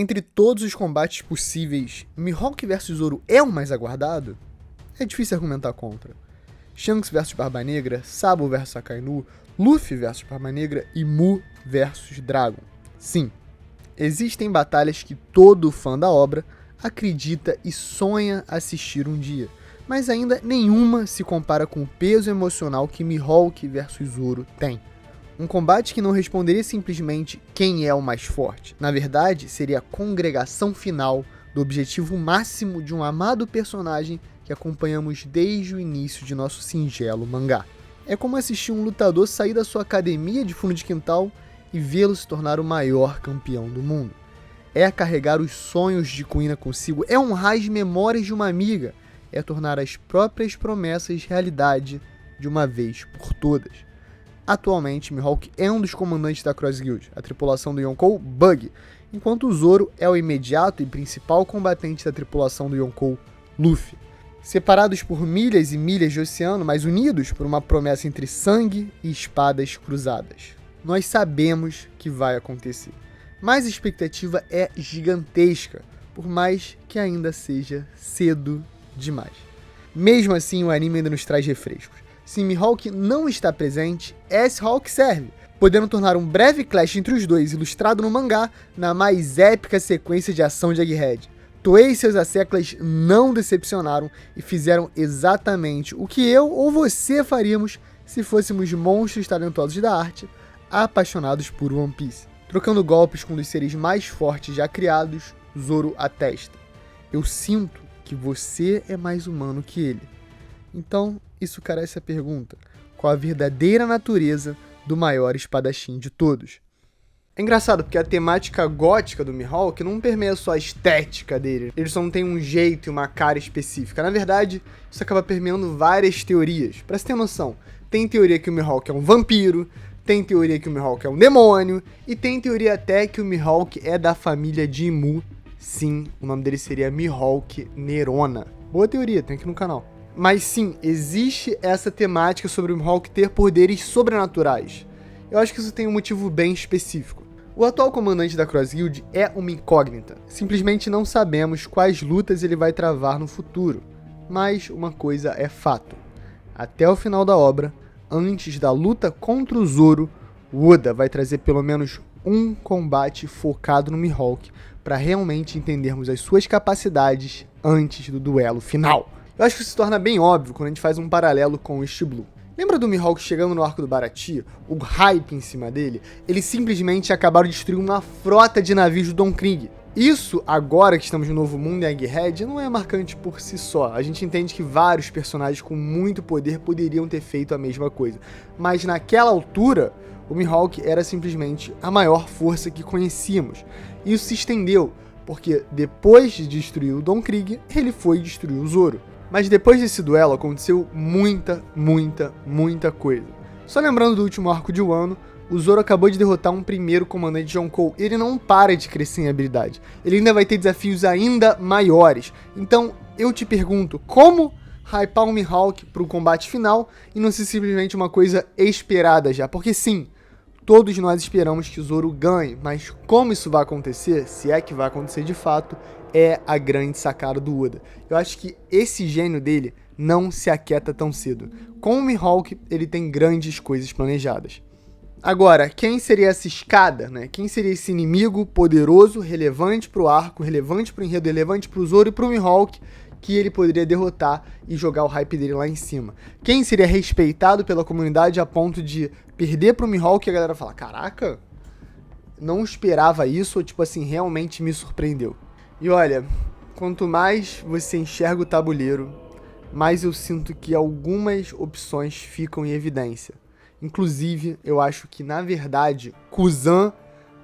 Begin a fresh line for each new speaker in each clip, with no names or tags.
Entre todos os combates possíveis, Mihawk vs Zoro é o mais aguardado? É difícil argumentar contra. Shanks vs Barba Negra, Sabo vs Akainu, Luffy vs Barba Negra e Mu vs Dragon. Sim, existem batalhas que todo fã da obra acredita e sonha assistir um dia, mas ainda nenhuma se compara com o peso emocional que Mihawk vs Zoro tem. Um combate que não responderia simplesmente quem é o mais forte. Na verdade, seria a congregação final do objetivo máximo de um amado personagem que acompanhamos desde o início de nosso singelo mangá. É como assistir um lutador sair da sua academia de fundo de quintal e vê-lo se tornar o maior campeão do mundo. É carregar os sonhos de Kuina consigo, é honrar as memórias de uma amiga, é tornar as próprias promessas realidade de uma vez por todas. Atualmente, Mihawk é um dos comandantes da Cross Guild, a tripulação do Yonkou Bug, enquanto o Zoro é o imediato e principal combatente da tripulação do Yonkou Luffy. Separados por milhas e milhas de oceano, mas unidos por uma promessa entre sangue e espadas cruzadas. Nós sabemos que vai acontecer, mas a expectativa é gigantesca, por mais que ainda seja cedo demais. Mesmo assim, o anime ainda nos traz refrescos. Se Mihawk não está presente, S-Hawk serve, podendo tornar um breve clash entre os dois, ilustrado no mangá, na mais épica sequência de ação de Egghead. Toei e seus asseclas não decepcionaram e fizeram exatamente o que eu ou você faríamos se fôssemos monstros talentosos da arte, apaixonados por One Piece. Trocando golpes com um dos seres mais fortes já criados, Zoro atesta: eu sinto que você é mais humano que ele. Então, isso carece a pergunta: qual a verdadeira natureza do maior espadachim de todos? É engraçado porque a temática gótica do Mihawk não permeia só a estética dele. Ele só não tem um jeito e uma cara específica. Na verdade, isso acaba permeando várias teorias. Pra você ter noção, tem teoria que o Mihawk é um vampiro, tem teoria que o Mihawk é um demônio, e tem teoria até que o Mihawk é da família de Imu. Sim, o nome dele seria Mihawk Nerona. Boa teoria, tem aqui no canal. Mas sim, existe essa temática sobre o Mihawk ter poderes sobrenaturais. Eu acho que isso tem um motivo bem específico. O atual comandante da Cross Guild é uma incógnita. Simplesmente não sabemos quais lutas ele vai travar no futuro. Mas uma coisa é fato: até o final da obra, antes da luta contra o Zoro, Oda vai trazer pelo menos um combate focado no Mihawk para realmente entendermos as suas capacidades antes do duelo final. Eu acho que isso se torna bem óbvio quando a gente faz um paralelo com o East Blue. Lembra do Mihawk chegando no arco do Baratie? O hype em cima dele? Eles simplesmente acabaram de destruir uma frota de navios do Don Krieg. Isso, agora que estamos no Novo Mundo em Egghead, não é marcante por si só. A gente entende que vários personagens com muito poder poderiam ter feito a mesma coisa. Mas naquela altura, o Mihawk era simplesmente a maior força que conhecíamos. E isso se estendeu, porque depois de destruir o Don Krieg, ele foi destruir o Zoro. Mas depois desse duelo aconteceu muita coisa. Só lembrando do último arco de Wano, o Zoro acabou de derrotar um primeiro comandante de Yonkou e ele não para de crescer em habilidade. Ele ainda vai ter desafios ainda maiores. Então eu te pergunto, como hypar um Mihawk pro combate final e não ser simplesmente uma coisa esperada já? Porque sim, todos nós esperamos que o Zoro ganhe, mas como isso vai acontecer, se é que vai acontecer de fato, é a grande sacada do Oda. Eu acho que esse gênio dele não se aquieta tão cedo. Com o Mihawk, ele tem grandes coisas planejadas. Agora, quem seria essa escada, né? Quem seria esse inimigo poderoso, relevante pro arco, relevante pro enredo, relevante pro Zoro e pro Mihawk, que ele poderia derrotar e jogar o hype dele lá em cima? Quem seria respeitado pela comunidade a ponto de perder pro Mihawk e a galera falar: caraca, não esperava isso, ou tipo assim, realmente me surpreendeu? E olha, quanto mais você enxerga o tabuleiro, mais eu sinto que algumas opções ficam em evidência. Inclusive, eu acho que, na verdade, Kuzan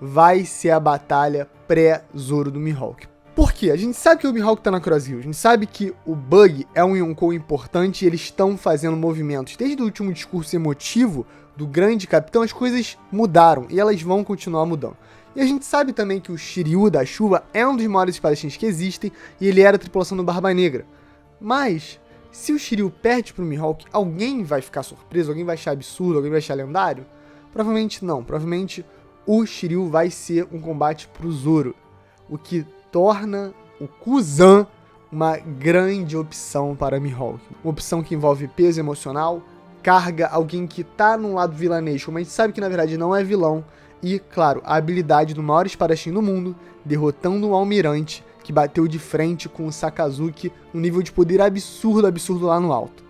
vai ser a batalha pré-Zoro do Mihawk. Por quê? A gente sabe que o Mihawk tá na Cross Guild, a gente sabe que o Bug é um Yonkou importante e eles estão fazendo movimentos. Desde o último discurso emotivo do grande capitão, as coisas mudaram e elas vão continuar mudando. E a gente sabe também que o Shiryu da Chuva é um dos maiores espadachins que existem e ele era a tripulação do Barba Negra. Mas, se o Shiryu perde pro Mihawk, alguém vai ficar surpreso? Alguém vai achar absurdo? Alguém vai achar lendário? Provavelmente não. Provavelmente o Shiryu vai ser um combate pro Zoro. o que torna o Kuzan uma grande opção para Mihawk. Uma opção que envolve peso emocional, carga, alguém que tá num lado vilanesco, mas sabe que na verdade não é vilão, e, claro, a habilidade do maior espadachim do mundo, derrotando um almirante que bateu de frente com o Sakazuki, um nível de poder absurdo lá no alto.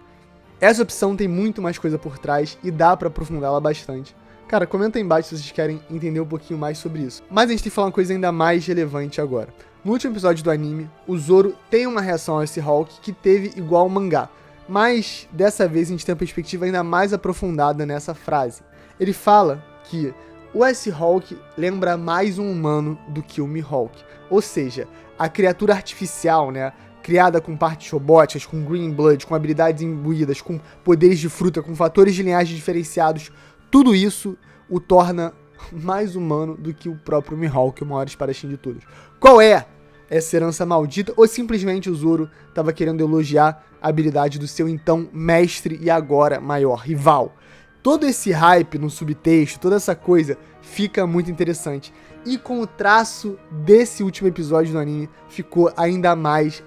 Essa opção tem muito mais coisa por trás e dá pra aprofundá-la bastante. Cara, comenta aí embaixo se vocês querem entender um pouquinho mais sobre isso. Mas a gente tem que falar uma coisa ainda mais relevante agora. No último episódio do anime, o Zoro tem uma reação a esse Hulk que teve igual ao mangá. Mas, dessa vez, a gente tem uma perspectiva ainda mais aprofundada nessa frase. Ele fala que o S-Hulk lembra mais um humano do que o Mihawk. Ou seja, a criatura artificial, né? Criada com partes robóticas, com green blood, com habilidades imbuídas, com poderes de fruta, com fatores de linhagem diferenciados, tudo isso o torna mais humano do que o próprio Mihawk, o maior espadachim de todos. Qual é essa herança maldita? Ou simplesmente o Zoro estava querendo elogiar a habilidade do seu então mestre e agora maior rival? Todo esse hype no subtexto, toda essa coisa fica muito interessante. E com o traço desse último episódio do anime, ficou ainda mais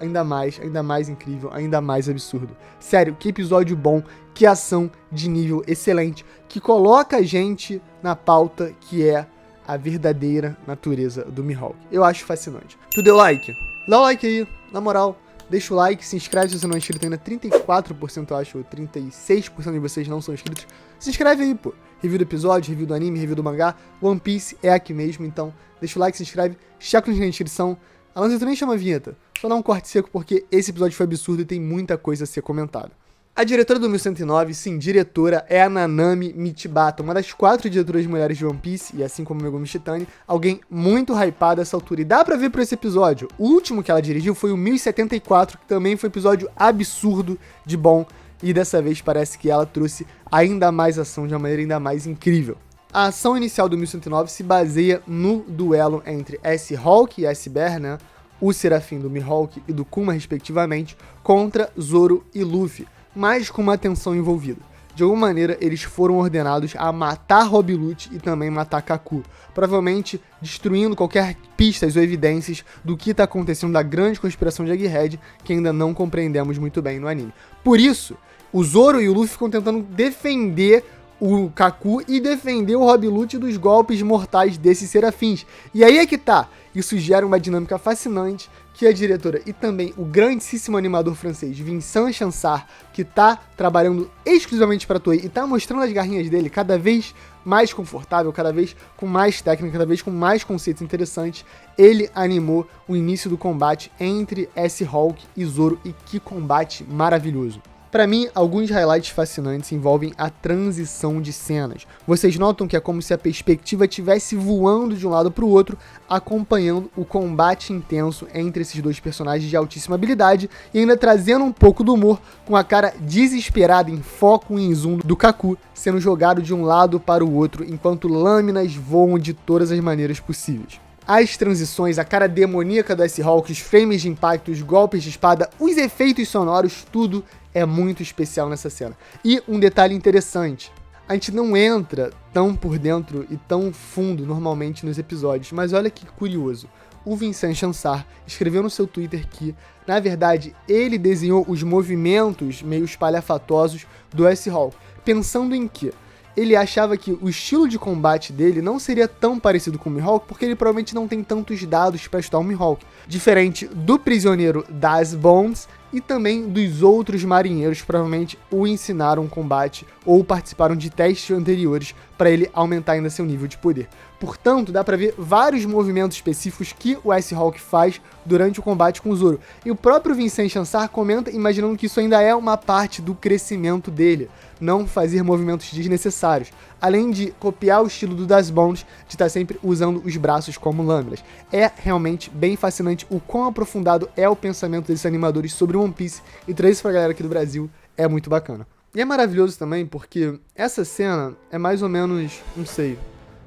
incrível, ainda mais absurdo. Sério, que episódio bom, que ação de nível excelente, que coloca a gente na pauta que é a verdadeira natureza do Mihawk. Eu acho fascinante. Tu deu like? Dá o like aí, na moral. Deixa o like, se inscreve se você não é inscrito ainda. 34% eu acho, 36% de vocês não são inscritos. Se inscreve aí, pô. Review do episódio, review do anime, review do mangá. One Piece é aqui mesmo, então deixa o like, se inscreve, checa na descrição. Alan, tu nem chama a vinheta. Só dá um corte seco porque esse episódio foi absurdo e tem muita coisa a ser comentada. A diretora do 1109, sim, diretora, é a Nanami Michibata, uma das 4 diretoras mulheres de One Piece, e assim como Megumi Shitani, alguém muito hypada essa altura. E dá pra ver por esse episódio. O último que ela dirigiu foi o 1074, que também foi um episódio absurdo de bom, e dessa vez parece que ela trouxe ainda mais ação de uma maneira ainda mais incrível. A ação inicial do 1109 se baseia no duelo entre S-Hulk e S-Bear, né? O Serafim do Mihawk e do Kuma, respectivamente, contra Zoro e Luffy, mas com uma tensão envolvida. De alguma maneira, eles foram ordenados a matar Rob Lute e também matar Kaku, provavelmente destruindo qualquer pistas ou evidências do que está acontecendo da grande conspiração de Egghead, que ainda não compreendemos muito bem no anime. Por isso, o Zoro e o Luffy ficam tentando defender o Kaku e defender o Rob Lute dos golpes mortais desses serafins. E aí é que tá, isso gera uma dinâmica fascinante que a diretora e também o grandíssimo animador francês Vincent Chansard, que tá trabalhando exclusivamente para Toei e tá mostrando as garrinhas dele cada vez mais confortável, cada vez com mais técnica, cada vez com mais conceitos interessantes, ele animou o início do combate entre S-Hulk e Zoro, e que combate maravilhoso. Para mim, alguns highlights fascinantes envolvem a transição de cenas. Vocês notam que é como se a perspectiva estivesse voando de um lado para o outro, acompanhando o combate intenso entre esses dois personagens de altíssima habilidade e ainda trazendo um pouco do humor, com a cara desesperada em foco e em zoom do Kaku sendo jogado de um lado para o outro enquanto lâminas voam de todas as maneiras possíveis. As transições, a cara demoníaca do S-Hulk, os frames de impacto, os golpes de espada, os efeitos sonoros, tudo é muito especial nessa cena. E um detalhe interessante, a gente não entra tão por dentro e tão fundo normalmente nos episódios, mas olha que curioso. O Vincent Chansard escreveu no seu Twitter que, na verdade, ele desenhou os movimentos meio espalhafatosos do S-Hulk, pensando em que ele achava que o estilo de combate dele não seria tão parecido com o Mihawk, porque ele provavelmente não tem tantos dados para estudar o Mihawk. Diferente do prisioneiro das Bones e também dos outros marinheiros que provavelmente o ensinaram combate ou participaram de testes anteriores para ele aumentar ainda seu nível de poder. Portanto, dá para ver vários movimentos específicos que o S-Hulk faz durante o combate com o Zoro. E o próprio Vincent Chansard comenta imaginando que isso ainda é uma parte do crescimento dele, não fazer movimentos desnecessários, além de copiar o estilo do Das Bones, de estar sempre usando os braços como lâminas. É realmente bem fascinante o quão aprofundado é o pensamento desses animadores sobre One Piece, e trazer isso pra galera aqui do Brasil é muito bacana. E é maravilhoso também porque essa cena é mais ou menos, não sei,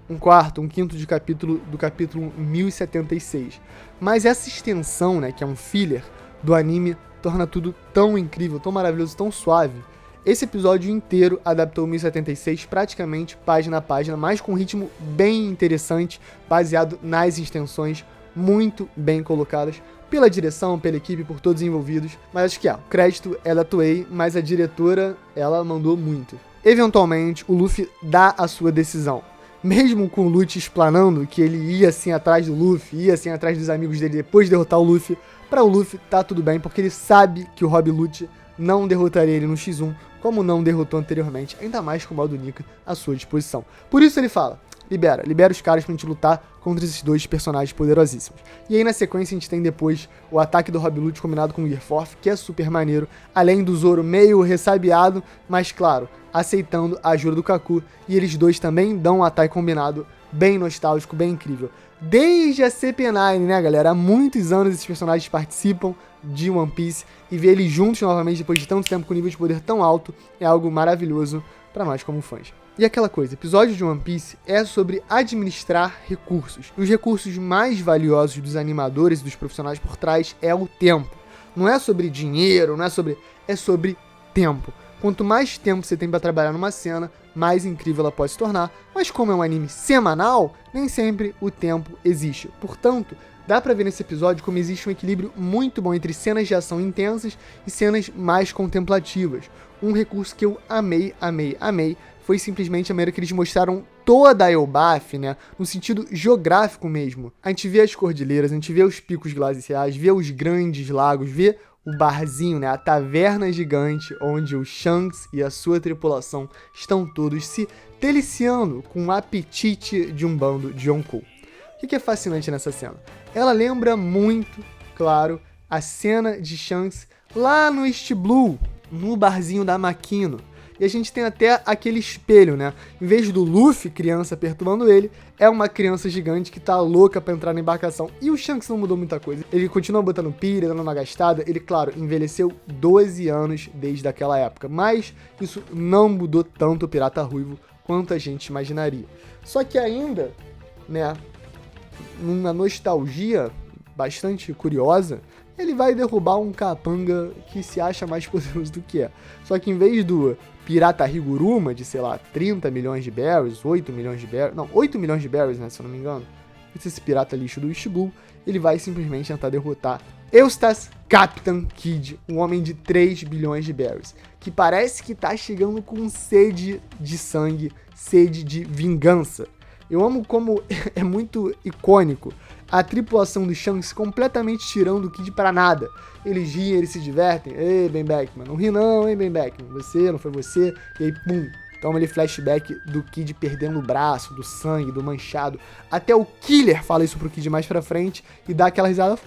um quarto, um quinto de capítulo do capítulo 1076. Mas essa extensão, né, que é um filler do anime, torna tudo tão incrível, tão maravilhoso, tão suave. Esse episódio inteiro adaptou 1076 praticamente página a página, mas com um ritmo bem interessante, baseado nas extensões, muito bem colocadas pela direção, pela equipe, por todos os envolvidos. Mas acho que o crédito é da Toei, mas a diretora, ela mandou muito. Eventualmente, o Luffy dá a sua decisão. Mesmo com o Lute explanando que ele ia assim atrás do Luffy, ia assim atrás dos amigos dele depois de derrotar o Luffy, para o Luffy tá tudo bem, porque ele sabe que o Rob Lute não derrotaria ele no X1, como não derrotou anteriormente, ainda mais com o modo Nika à sua disposição. Por isso ele fala, libera os caras pra gente lutar contra esses dois personagens poderosíssimos. E aí na sequência a gente tem depois o ataque do Rob Lute combinado com o Gear Force, que é super maneiro, além do Zoro meio ressabiado, mas claro, aceitando a ajuda do Kaku, e eles dois também dão um ataque combinado bem nostálgico, bem incrível. Desde a CP9, né, galera? Há muitos anos esses personagens participam de One Piece, e ver eles juntos novamente depois de tanto tempo com nível de poder tão alto é algo maravilhoso pra nós como fãs. E aquela coisa, episódio de One Piece é sobre administrar recursos. E os recursos mais valiosos dos animadores e dos profissionais por trás é o tempo. Não é sobre dinheiro, é sobre tempo. Quanto mais tempo você tem para trabalhar numa cena, mais incrível ela pode se tornar. Mas como é um anime semanal, nem sempre o tempo existe. Portanto, dá pra ver nesse episódio como existe um equilíbrio muito bom entre cenas de ação intensas e cenas mais contemplativas. Um recurso que eu amei, foi simplesmente a maneira que eles mostraram toda a Elbaf, né, no sentido geográfico mesmo. A gente vê as cordilheiras, a gente vê os picos glaciais, vê os grandes lagos, vê o barzinho, né, a taverna gigante, onde o Shanks e a sua tripulação estão todos se deliciando com o apetite de um bando de Yonkou. O que é fascinante nessa cena? Ela lembra muito, claro, a cena de Shanks lá no East Blue, no barzinho da Makino. E a gente tem até aquele espelho, né? Em vez do Luffy, criança, perturbando ele, é uma criança gigante que tá louca pra entrar na embarcação. E o Shanks não mudou muita coisa. Ele continua botando pilha, dando uma gastada. Ele, claro, envelheceu 12 anos desde aquela época. Mas isso não mudou tanto o Pirata Ruivo quanto a gente imaginaria. Só que ainda, né, numa nostalgia bastante curiosa, ele vai derrubar um capanga que se acha mais poderoso do que é. Só que em vez do Pirata Higuruma, de, sei lá, 30 milhões de berries, 8 milhões de berries, não, 8 milhões de berries, né, se eu não me engano, esse pirata lixo do East Blue, ele vai simplesmente tentar derrotar Eustace Captain Kidd, um homem de 3 bilhões de berries, que parece que tá chegando com sede de sangue, sede de vingança. Eu amo como é muito icônico a tripulação do Shanks completamente tirando o Kid pra nada. Eles riem, eles se divertem. Ei, Ben Beckman, não ri não, hein, Ben Beckman? Você, não foi você? E aí, pum, toma ele flashback do Kid perdendo o braço, do sangue, do manchado. Até o Killer fala isso pro Kid mais pra frente e dá aquela risada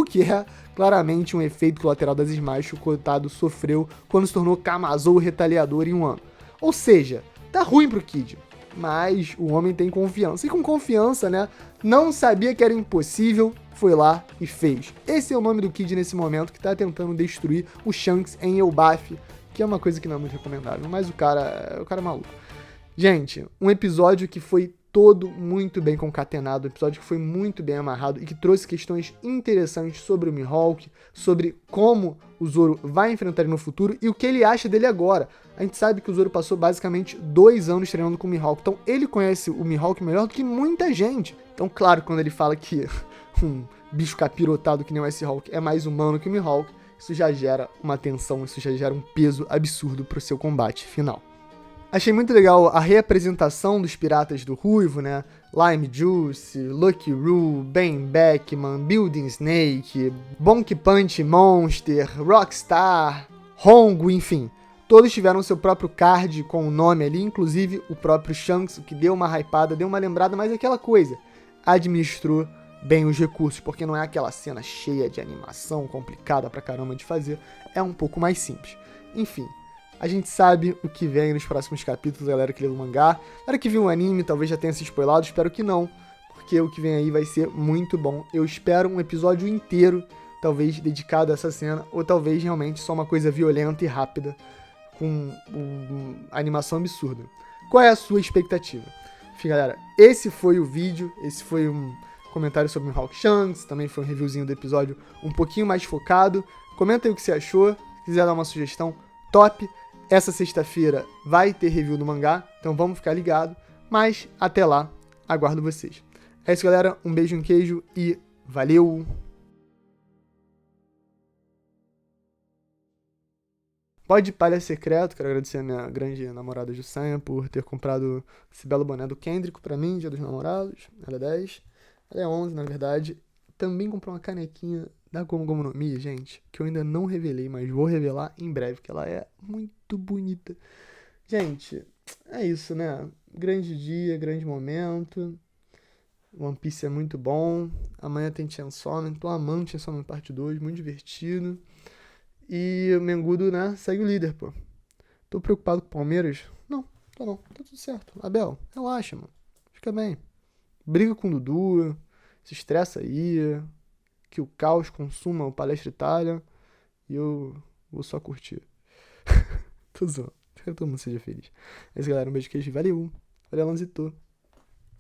que é claramente um efeito colateral das Smash que o coitado sofreu quando se tornou Kamazou retaliador em um ano. Ou seja, tá ruim pro Kid. Mas o homem tem confiança. E com confiança, né? Não sabia que era impossível, foi lá e fez. Esse é o nome do Kid nesse momento, que tá tentando destruir o Shanks em Elbaf, que é uma coisa que não é muito recomendável, mas o cara é maluco. Gente, um episódio que foi todo muito bem concatenado, um episódio que foi muito bem amarrado e que trouxe questões interessantes sobre o Mihawk, sobre como o Zoro vai enfrentar ele no futuro e o que ele acha dele agora. A gente sabe que o Zoro passou basicamente 2 anos treinando com o Mihawk, então ele conhece o Mihawk melhor do que muita gente. Então, claro, quando ele fala que um bicho capirotado que nem o S-Hawk é mais humano que o Mihawk, isso já gera uma tensão, isso já gera um peso absurdo pro seu combate final. Achei muito legal a reapresentação dos piratas do Ruivo, né? Lime Juice, Lucky Roo, Ben Beckman, Building Snake, Bonk Punch Monster, Rockstar, Hongo, enfim. Todos tiveram seu próprio card com o nome ali, inclusive o próprio Shanks, o que deu uma hypada, deu uma lembrada, mas é aquela coisa, administrou bem os recursos, porque não é aquela cena cheia de animação, complicada pra caramba de fazer, é um pouco mais simples. Enfim. A gente sabe o que vem nos próximos capítulos, galera que lê o mangá. Galera que viu o anime, talvez já tenha se spoilado, espero que não, porque o que vem aí vai ser muito bom. Eu espero um episódio inteiro, talvez dedicado a essa cena, ou talvez realmente só uma coisa violenta e rápida, com uma animação absurda. Qual é a sua expectativa? Enfim, galera, esse foi o vídeo, esse foi um comentário sobre o Mihawk Shanks, também foi um reviewzinho do episódio um pouquinho mais focado. Comenta aí o que você achou, se quiser dar uma sugestão, top. Essa sexta-feira vai ter review do mangá, então vamos ficar ligado. Mas até lá, aguardo vocês. É isso, galera. Um beijo, um queijo e valeu! Pode palha secreto, quero agradecer a minha grande namorada Jussanha por ter comprado esse belo boné do Kendrick pra mim, Dia dos Namorados. Ela é 10. Ela é 11, na verdade. Também comprou uma canequinha da Gomu Gomu no Mi, gente, que eu ainda não revelei, mas vou revelar em breve, que ela é muito bonita. Gente, é isso, né? Grande dia, grande momento. One Piece é muito bom. Amanhã tem Chainsaw Man. Tô amando Chainsaw Man parte 2, muito divertido. E o Mengudo, né, segue o líder, pô. Tô preocupado com o Palmeiras? Não, tô não. Tá tudo certo. Abel, relaxa, mano. Fica bem. Briga com o Dudu, se estressa aí, que o caos consuma o Palestra Itália e eu vou só curtir. Tô zoando. Espero que todo mundo seja feliz. É isso, galera. Um beijo, queijo. Valeu. Valeu, Lanzito.